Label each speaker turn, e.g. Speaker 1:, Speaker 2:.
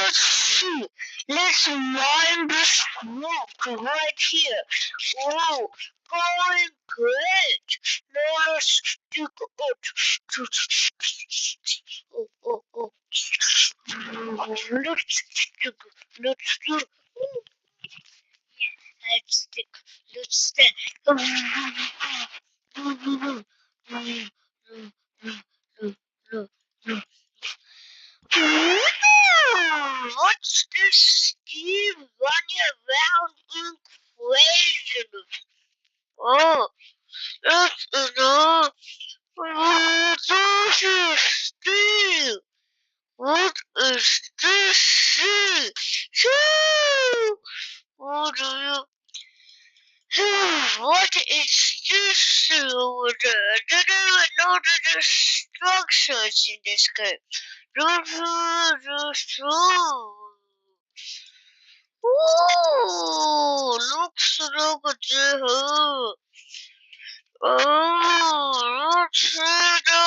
Speaker 1: let's see. Let's wind this rope right here. Oh, going great. Now let's dig it. Oh, oh, oh. Let's dig. Let's stick. Let's stick. What's this Steve running around in crazy? Oh, that's enough. This is Steve. What is this? Shoo! What do you? What is this over there? I didn't even know that there's structures in this game. Ooh, looks like a deer. Oh, let's see the